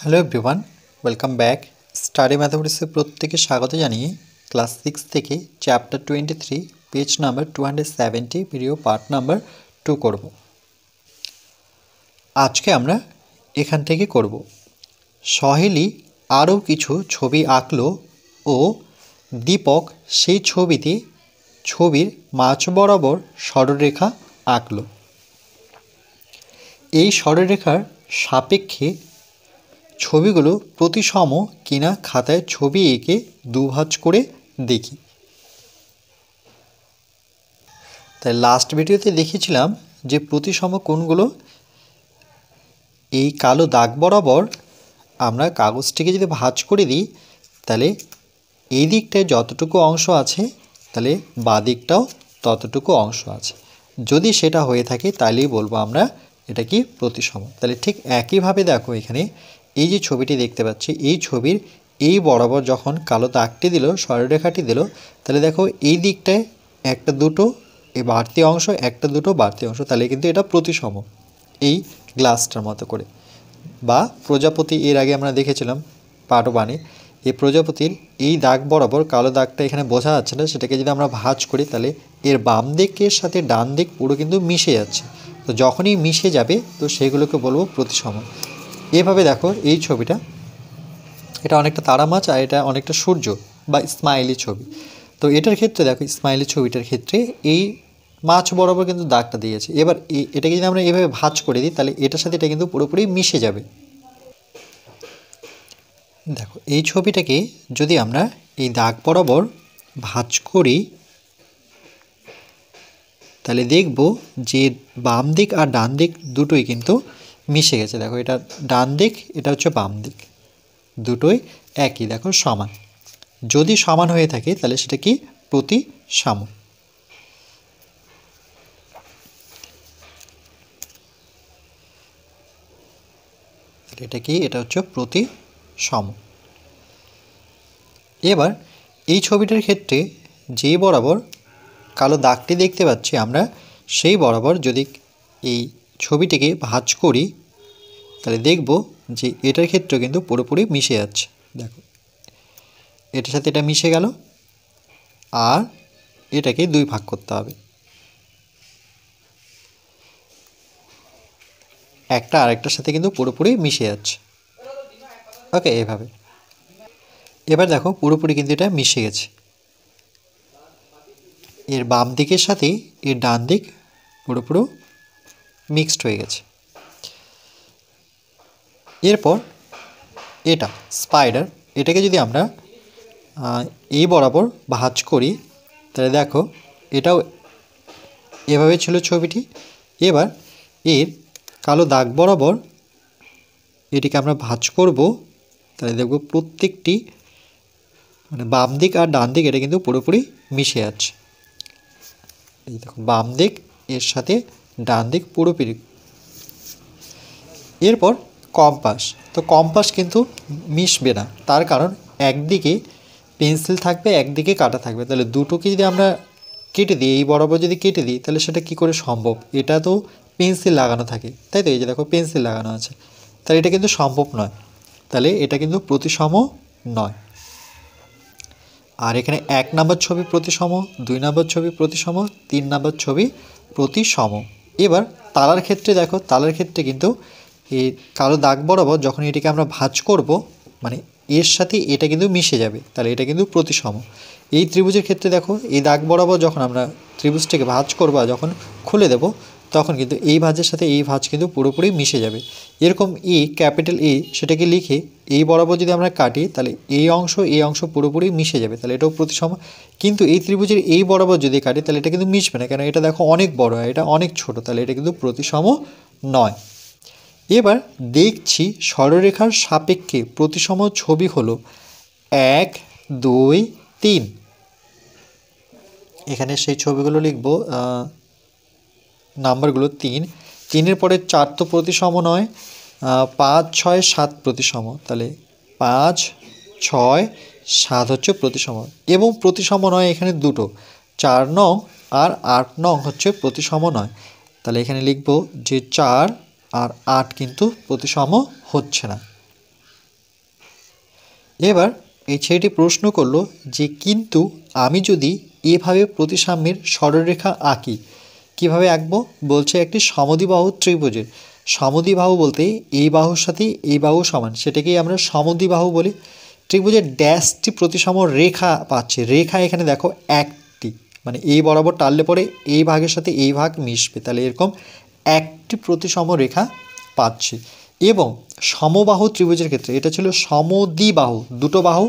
Hello everyone, welcome back. Study ম্যাথামেটিক্সে প্রত্যেকে স্বাগত জানিয়ে ক্লাস 6 থেকে chapter 23 page number 270 video part number 2 করব। আজকে আমরা এখান থেকে করব সহেলি আরও কিছু ছবি আঁকলো ও দীপক সেই ছবিতে ছবির মাঝ বরাবর সরলরেখা আঁকলো। এই সরলরেখার সাপেক্ষে ছবিগুলো প্রতিসম কিনা খাতায় ছবি এঁকে দুভাঁজ করে দেখি। তাই লাস্ট ভিডিওতে দেখিয়েছিলাম যে প্রতিসম কোণগুলো এই কালো দাগ বরাবর আমরা কাগজটিকে যদি ভাঁজ করে দিই তাহলে এই দিকটায় যতটুকু অংশ আছে তাহলে বাঁ দিকটাও ততটুকু অংশ আছে। যদি সেটা হয়ে থাকে তাহলেই বলবো আমরা এটা কি প্রতিসম। তাহলে ঠিক একইভাবে দেখো এখানে এই যে ছবিটি দেখতে পাচ্ছি, এই ছবির এই বরাবর যখন কালো দাগটি দিল, সরলরেখাটি দিল, তাহলে দেখো এই দিকটায় একটা দুটো এই বাড়তি অংশ, একটা দুটো বাড়তি অংশ, তাহলে কিন্তু এটা প্রতিসম এই গ্লাসটার মতো করে। বা প্রজাপতি এর আগে আমরা দেখেছিলাম পার্ট 1-এ, এই প্রজাপতির এই দাগ বরাবর কালো দাগটা এখানে বোঝা যাচ্ছে না, সেটাকে যদি আমরা ভাঁজ করি তাহলে এর বাম দিকের সাথে ডান দিক পুরো কিন্তু মিশে যাচ্ছে। তো যখনই মিশে যাবে তো সেগুলোকে বলবো প্রতিসম। এভাবে দেখো এই ছবিটা, এটা অনেকটা তারা মাছ আর এটা অনেকটা সূর্য বা স্মাইলি ছবি। তো এটার ক্ষেত্রে দেখো স্মাইলি ছবিটার ক্ষেত্রে এই মাছ বরাবর কিন্তু দাগটা দিয়েছে। এবার এটাকে যদি আমরা এভাবে ভাঁজ করে দিই তাহলে এটার সাথে এটা কিন্তু পুরোপুরি মিশে যাবে। দেখো এই ছবিটাকে যদি আমরা এই দাগ বরাবর ভাঁজ করি তাহলে দেখব যে বাম দিক আর ডান দিক দুটোই কিন্তু মিশে গেছে। দেখো এটা ডান দিক, এটা হচ্ছে বাম দিক, দুটোই একই দেখো সমান। যদি সমান হয়ে থাকে তাহলে সেটা কি প্রতিসম। এটা কি, এটা হচ্ছে প্রতিসম। এবার এই ছবিটার ক্ষেত্রে যে বরাবর কালো দাগটি দেখতে পাচ্ছি আমরা, সেই বরাবর যদি এই ছবিটিকে ভাঁজ করি তাহলে দেখব যে এটার ক্ষেত্রে কিন্তু পুরোপুরি মিশে যাচ্ছে। দেখো এটার সাথে এটা মিশে গেল আর এটাকে দুই ভাগ করতে হবে, একটা আরেকটার সাথে কিন্তু পুরোপুরি মিশে যাচ্ছে। ওকে, এভাবে এবার দেখো পুরোপুরি কিন্তু এটা মিশে গেছে। এর বাম দিকের সাথে এর ডান দিক পুরোপুরি মিক্সড হয়ে গেছে। এরপর এটা স্পাইডার, এটাকে যদি আমরা এই বরাবর ভাঁজ করি তাহলে দেখো এটাও এভাবে ছিল ছবিটি। এবার এর কালো দাগ বরাবর এটিকে আমরা ভাঁজ করব, তাহলে দেখব প্রত্যেকটি মানে বাম দিক আর ডান দিক এটা কিন্তু পুরোপুরি মিশে যাচ্ছে। এই দেখো বাম দিক এর সাথে ডান দিক পুরোপুরি। এরপর কম্পাস, তো কম্পাস কিন্তু মিশবে না, তার কারণ একদিকে পেন্সিল থাকবে একদিকে কাটা থাকবে। তাহলে দুটোকে যদি আমরা কেটে দিই, এই বরাবর যদি কেটে দিই তাহলে সেটা কি করে সম্ভব? এটা তো পেন্সিল লাগানো থাকে, তাই তো? এই যে দেখো পেন্সিল লাগানো আছে, তাহলে এটা কিন্তু সম্ভব নয়। তাহলে এটা কিন্তু প্রতিসম নয়। আর এখানে 1 নম্বর ছবি প্রতিসম, 2 নম্বর ছবি প্রতিসম, 3 নম্বর ছবি প্রতিসম। এবার তালার ক্ষেত্রে দেখো, তালার ক্ষেত্রে কিন্তু এই কালো দাগ বরাবর যখন এটাকে আমরা ভাঁজ করব মানে এর সাথে এটা কিন্তু মিশে যাবে, তাহলে এটা কিন্তু প্রতিসম। এই ত্রিভুজের ক্ষেত্রে দেখো এই দাগ বরাবর যখন আমরা ত্রিভুজটাকে ভাঁজ করবো আর যখন খুলে দেব তখন কিন্তু এই ভাঁজের সাথে এই ভাঁজ কিন্তু পুরোপুরি মিশে যাবে। এরকম ক্যাপিটাল এ সেটাকে লিখে এই বরাবর যদি আমরা কাটি তাহলে এই অংশ পুরোপুরি মিশে যাবে, তাহলে এটাও প্রতিসম। কিন্তু এই ত্রিভুজের এই বরাবর যদি কাটি তাহলে এটা কিন্তু মিশবে না, কেন এটা দেখো অনেক বড় আর এটা অনেক ছোট, তাহলে এটা কিন্তু প্রতিসম নয়। এবার দেখছি সরলরেখার সাপেক্ষে প্রতিসম ছবি হলো 1, 2, 3। এখানে সেই ছবিগুলো লিখব, নাম্বারগুলো 3, 3-এর পরে 4 তো প্রতিসম নয়, 5, 6, 7 প্রতিসম, তাহলে 5, 6, 7 হচ্ছে প্রতিসম। এবং প্রতিসম নয় এখানে দুটো, 4 নং আর 8 নং হচ্ছে প্রতিসম নয়। তাহলে এখানে লিখব যে 4 আর 8 কিন্তু প্রতিসম হচ্ছে না। এবার এই ছেলেটি প্রশ্ন করলো যে কিন্তু আমি যদি এভাবে প্রতিসাম্যের সরলরেখা আঁকি, কিভাবে আঁকবো? বলছে একটি সমদ্বিবাহু ত্রিভুজের, সমদ্বিবাহু বলতে এই বাহুর সাথে এই বাহু সমান, সেটাকেই আমরা সমদ্বিবাহু বলি। ত্রিভুজের ড্যাশটি প্রতিসম রেখা পাচ্ছে, রেখা এখানে দেখো একটি, মানে এই বরাবর টানলে পরে এই ভাগের সাথে এই ভাগ মিশবে, তাহলে এরকম একটি প্রতিসম রেখা পাচ্ছি। এবং সমবাহু ত্রিভুজের ক্ষেত্রে এটা ছিল সমদ্বিবাহু, দুটো বাহু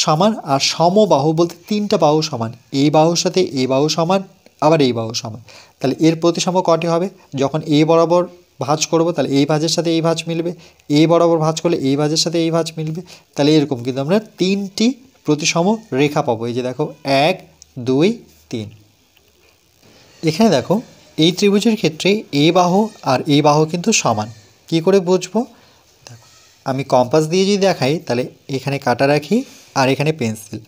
সমান, আর সমবাহু বলতে তিনটা বাহু সমান, এই বাহুর সাথে এই বাহু সমান, আবার এই বাহু সমান। তাহলে এর প্রতিসম কটি হবে? যখন এই বরাবর ভাঁজ করব তাহলে এই ভাঁজের সাথে এই ভাঁজ মিলবে, এই বরাবর ভাঁজ করলে এই ভাঁজের সাথে এই ভাঁজ মিলবে, তাহলে এরকম কিন্তু আমরা তিনটি প্রতিসম রেখা পাবো। এই যে দেখো 1 2 3। এখানে দেখো এই ত্রিভুজের ক্ষেত্রে এই বাহু আর এই বাহু কিন্তু সমান। কি করে বুঝবো? দেখো আমি কম্পাস দিয়ে যদি দেখাই তাহলে এখানে কাটা রাখি আর এখানে পেন্সিল,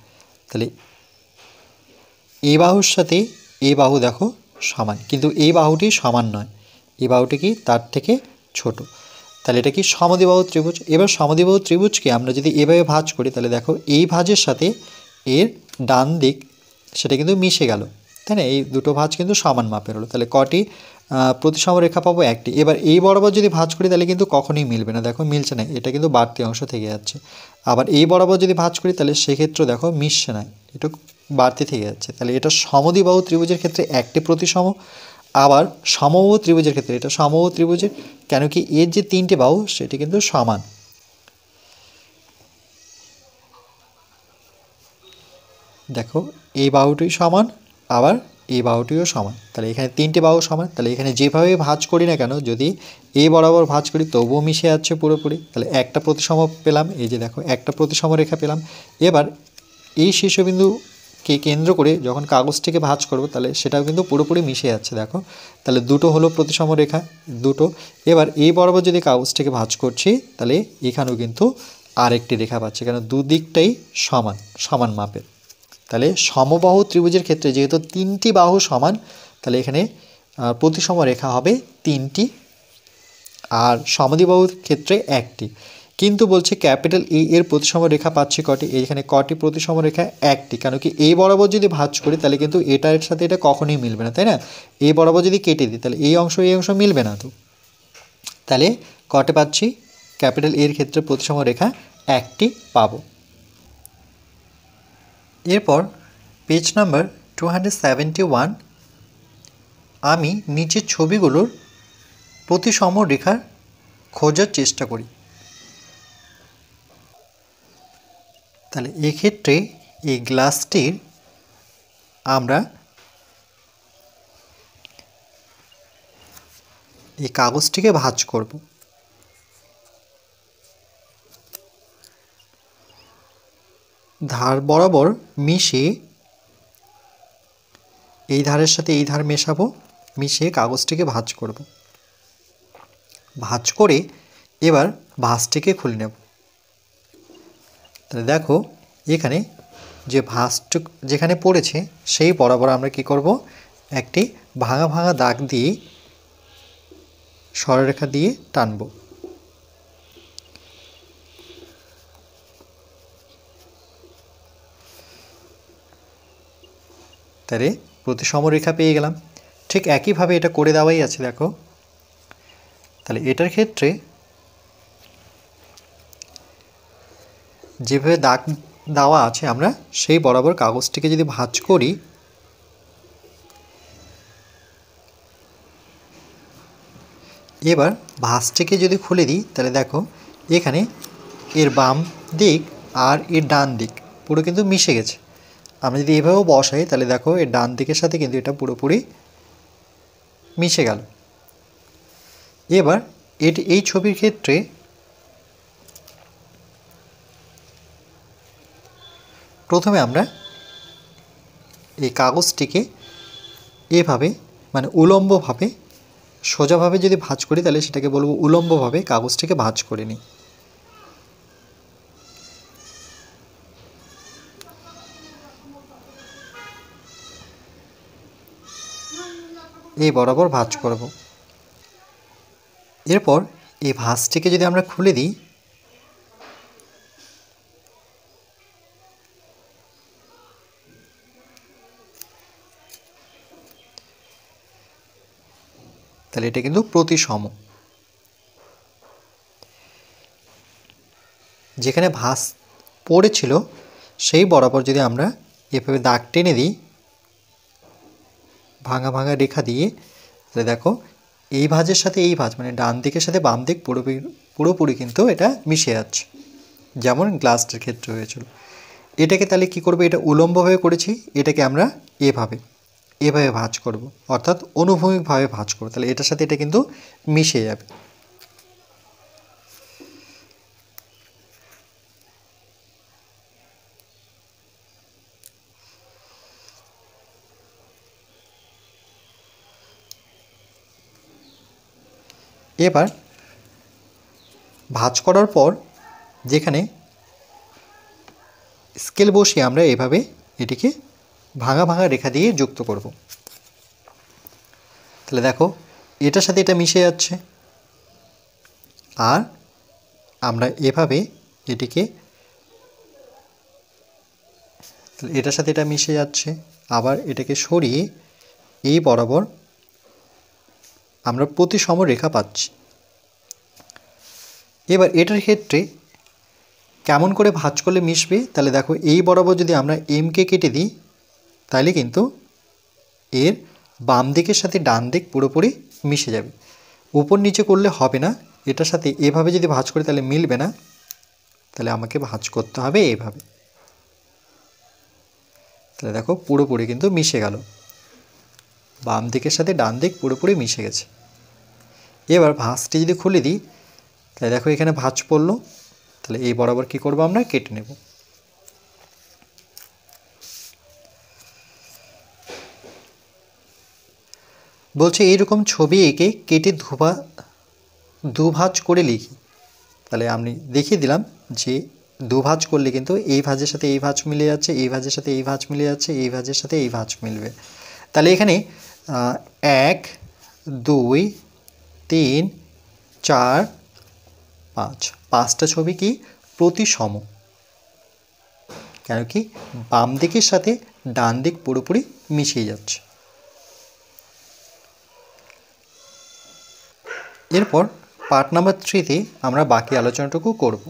তাহলে এই বাহুর সাথে এই বাহু দেখো সমান, কিন্তু এই বাহুটি সমান নয়, এই বাহুটি কি তার থেকে ছোট, তাহলে এটা কি সমদ্বিবাহু ত্রিভুজ। এবার সমদ্বিবাহু ত্রিভুজকে আমরা যদি এভাবে ভাঁজ করি তাহলে দেখো এই ভাঁজের সাথে এর ডান দিক সেটা কিন্তু মিশে গেল, তাই না? এই দুটো ভাঁজ কিন্তু সমান মাপের হলো, তাহলে কটি প্রতিসম রেখা পাবো? একটি। এবার এই বরাবর যদি ভাঁজ করি তাহলে কিন্তু কখনোই মিলবে না, দেখো মিলছে না, এটা কিন্তু বাড়তি অংশ থেকে যাচ্ছে। আবার এই বরাবর যদি ভাঁজ করি তাহলে সেক্ষেত্রে দেখো মিশছে না, এটা বাড়তি থেকে যাচ্ছে, তাহলে এটা সমদ্বিবাহু ত্রিভুজের ক্ষেত্রে একটি প্রতিসম। আবার সমবাহু ত্রিভুজের ক্ষেত্রে এটা সমবাহু ত্রিভুজের, কেন কি এর যে তিনটে বাহু সেটি কিন্তু সমান। দেখো এই বাহুটি সমান, আবার এই বাহুটিও সমান, তাহলে এখানে তিনটে বাহু সমান, তাহলে এখানে যেভাবে ভাঁজ করি না কেন যদি এই বরাবর ভাঁজ করি তবুও মিশে যাচ্ছে পুরোপুরি, তাহলে একটা প্রতিসম পেলাম। এই যে দেখো একটা প্রতিসম রেখা পেলাম। এবার এই শীর্ষবিন্দুকে কেন্দ্র করে যখন কাগজটিকে ভাঁজ করব তাহলে সেটাও কিন্তু পুরোপুরি মিশে যাচ্ছে, দেখো তাহলে দুটো হলো প্রতিসম রেখা, দুটো। এবার এই বরাবর যদি কাগজটিকে ভাঁজ করছি তাহলে এখানেও কিন্তু আরেকটি রেখা পাচ্ছি, কেন দুদিকটাই সমান, সমান মাপের। তাহলে সমবাহু ত্রিভুজের ক্ষেত্রে যেহেতু তিনটি বাহু সমান, তাহলে এখানে প্রতিসম রেখা হবে তিনটি, আর সমদ্বিবাহুর ক্ষেত্রে একটি। কিন্তু বলছে ক্যাপিটাল এ এর প্রতিসম রেখা পাচ্ছি কটি? এখানে কটি প্রতিসম রেখা? একটি, কেন কি এই বরাবর যদি ভাঁজ করি তাহলে কিন্তু এটার সাথে এটা কখনোই মিলবে না, তাই না? এই বরাবর যদি কেটে দিই তাহলে এই অংশ মিলবে না, তো তাহলে কটে পাচ্ছি? ক্যাপিটাল এর ক্ষেত্রে প্রতিসম রেখা একটি পাবো। এরপর পেজ নাম্বার 271 আমি নিচের ছবিগুলোর প্রতিসম রেখা খোঁজার চেষ্টা করি। তাহলে এক্ষেত্রে এই গ্লাসটির আমরা এই কাগজটিকে ভাঁজ করব। ধার বরাবর মিশিয়ে এই ধারের সাথে এই ধার মেশাবো, মিশিয়ে কাগজটিকে ভাঁজ করব। ভাঁজ করে এবার ভাঁজটিকে খুলে নেব। তাহলে দেখো এখানে যে ভাঁজটুক যেখানে পড়েছে সেই বরাবর আমরা কি করব? একটি ভাঙা ভাঙা দাগ দিয়ে সরলরেখা দিয়ে টানব। তাহলে প্রতিসম রেখা পেয়ে গেলাম। ঠিক একইভাবে এটা করে দেওয়াই আছে, দেখো। তাহলে এটার ক্ষেত্রে যেভাবে দাগ দেওয়া আছে আমরা সেই বরাবর কাগজটিকে যদি ভাঁজ করি, এবার ভাঁজটিকে যদি খুলে দিই তাহলে দেখো এখানে এর বাম দিক আর এর ডান দিক পুরো কিন্তু মিশে গেছে। আমরা যদি এভাবেও বসাই তাহলে দেখো এর ডান দিকের সাথে কিন্তু এটা পুরোপুরি মিশে গেল। এবার এই ছবির ক্ষেত্রে প্রথমে আমরা এই কাগজটিকে এভাবে, মানে উলম্বভাবে, সোজাভাবে যদি ভাঁজ করি তাহলে সেটাকে বলবো উলম্বভাবে কাগজটিকে ভাঁজ করে নিই। এই বরাবর ভাঁজ করব। এরপর এই ভাঁজটিকে যদি আমরা খুলে দিই তাহলে এটা কিন্তু প্রতিসম। যেখানে ভাঁজ পড়েছিল সেই বরাবর যদি আমরা এভাবে দাগ টেনে দিই, ভাঙা ভাঙা রেখা দিয়ে, তাহলে দেখো এই ভাঁজের সাথে এই ভাঁজ মানে ডান দিকের সাথে বাম দিক পুরোপুরি কিন্তু এটা মিশে যাচ্ছে, যেমন গ্লাসটার ক্ষেত্রে হয়েছিল। এটাকে তাহলে কি করব, এটা উলম্বভাবে করেছি, এটাকে আমরা এভাবে ভাঁজ করব, অর্থাৎ অনুভূমিকভাবে ভাঁজ করব, তাহলে এটার সাথে এটা কিন্তু মিশে যাবে। এবার ভাঁজ করার পর যেখানে স্কেল বসিয়ে আমরা এভাবে এটিকে ভাঙা ভাঙা রেখা দিয়ে যুক্ত করব। তাহলে দেখো এটার সাথে এটা মিশে যাচ্ছে, আর আমরা এভাবে এটিকে, এটার সাথে এটা মিশে যাচ্ছে, আবার এটাকে সরিয়ে এই বরাবর আমরা প্রতিসম রেখা পাচ্ছি। এবার এটার ক্ষেত্রে কেমন করে ভাঁজ করলে মিশবে, তাহলে দেখো এই বরাবর যদি আমরা এমকে কেটে দিই, তাহলে কিন্তু এর বাম দিকের সাথে ডান দিক পুরোপুরি মিশে যাবে। উপর নিচে করলে হবে না, এটার সাথে এভাবে যদি ভাঁজ করি তাহলে মিলবে না, তাহলে আমাকে ভাঁজ করতে হবে এইভাবে। তাহলে দেখো পুরোপুরি কিন্তু মিশে গেল, বাম দিকের সাথে ডান দিক পুরোপুরি মিশে গেছে। এবার ভাঁজটি যদি খুলে দিই, তাহলে দেখো এখানে ভাঁজ পড়লো, তাহলে এই বরাবর কি করব, আমরা কেটে নেব। বলছে এইরকম ছবি এঁকে কেটে দুভাঁজ করে লিখি। তাহলে আমি দেখিয়ে দিলাম যে দুভাঁজ করলে কিন্তু এই ভাঁজের সাথে এই ভাঁজ মিলে যাচ্ছে, এই ভাঁজের সাথে এই ভাঁজ মিলে যাচ্ছে, এই ভাঁজের সাথে এই ভাঁজ মিলবে। তাহলে এখানে 1 2 3 4 5 5টা ছবি কি প্রতিসম, কেন কি বাম দিকের সাথে ডান দিক পুরোপুরি মিশিয়ে যাচ্ছে। এরপর পার্ট নাম্বার 3-তে আমরা বাকি আলোচনাটুকু করব।